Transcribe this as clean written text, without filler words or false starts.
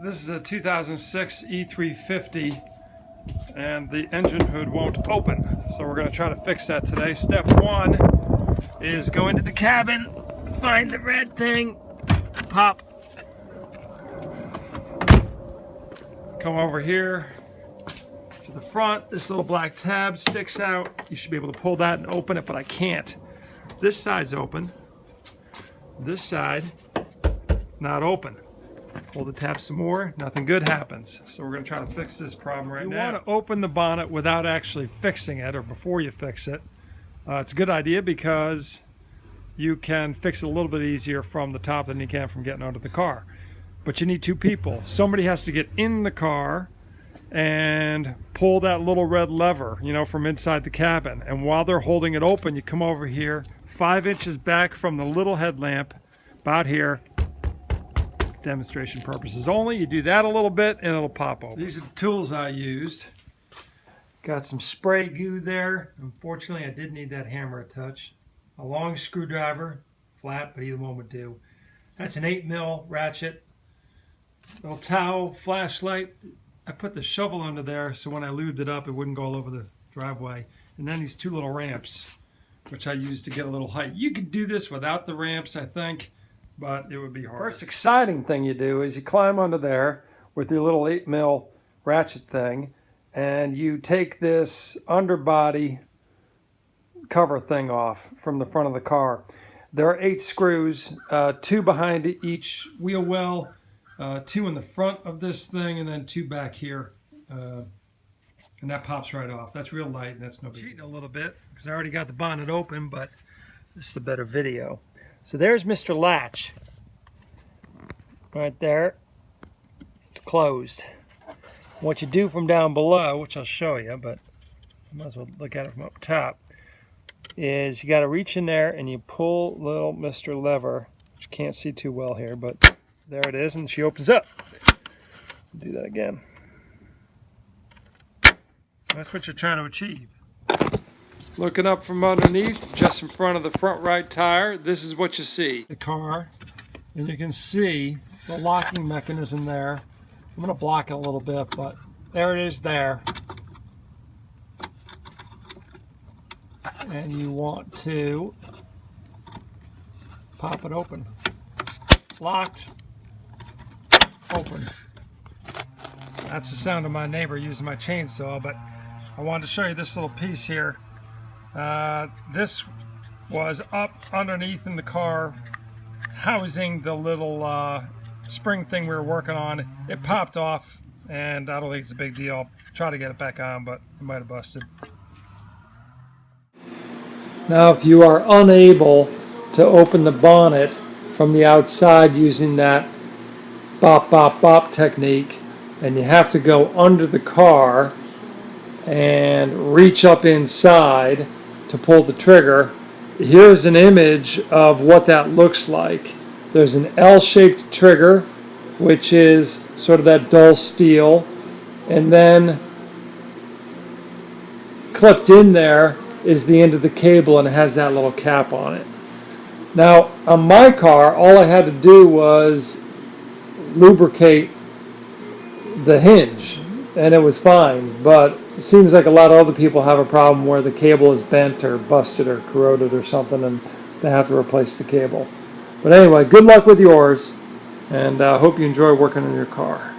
This is a 2006 E350 and the engine hood won't open. So we're going to try to fix that today. Step one is go into the cabin, find the red thing, pop, come over here to the front. This little black tab sticks out. You should be able to pull that and open it, but I can't. This side's open. This side, not open. Pull the tab some more, nothing good happens. So we're going to try to fix this problem right now. You want to open the bonnet without actually fixing it, or before you fix it. It's a good idea because you can fix it a little bit easier from the top than you can from getting under the car. But you need two people. Somebody has to get in the car and pull that little red lever, you know, from inside the cabin. And while they're holding it open, you come over here 5 inches back from the little headlamp, about here. Demonstration purposes only. You do that a little bit and it'll pop open. These are the tools I used. Got some spray goo there. Unfortunately, I did need that hammer a touch. A long screwdriver, flat, but either one would do. That's an 8mm ratchet. Little towel, flashlight. I put the shovel under there so when I lubed it up, it wouldn't go all over the driveway. And then these two little ramps, which I used to get a little height. You could do this without the ramps, I think, but it would be hard. First exciting thing you do is you climb under there with your little 8mm ratchet thing, and you take this underbody cover thing off from the front of the car. There are 8 screws, 2 behind each wheel well, 2 in the front of this thing, and then 2 back here. And that pops right off. That's real light, and that's no big deal. Cheating a little bit because I already got the bonnet open, but this is a better video. So there's Mr. Latch. Right there. It's closed. What you do from down below, which I'll show you, but I might as well look at it from up top, is you got to reach in there and you pull little Mr. Lever, which you can't see too well here, but there it is, and she opens up. Do that again. That's what you're trying to achieve. Looking up from underneath, just in front of the front right tire, this is what you see. The car, and you can see the locking mechanism there. I'm going to block it a little bit, but there it is there. And you want to pop it open. Locked, open. That's the sound of my neighbor using my chainsaw, but I wanted to show you this little piece here. This was up underneath in the car, housing the little spring thing we were working on. It popped off, and I don't think it's a big deal. I'll try to get it back on, but it might have busted. Now, if you are unable to open the bonnet from the outside using that bop, bop, bop technique, and you have to go under the car and reach up inside to pull the trigger, here's an image of what that looks like. There's an L-shaped trigger, which is sort of that dull steel, and then clipped in there is the end of the cable, and it has that little cap on it. Now, on my car, all I had to do was lubricate the hinge, and it was fine, but it seems like a lot of other people have a problem where the cable is bent or busted or corroded or something, and they have to replace the cable. But anyway, good luck with yours, and I hope you enjoy working on your car.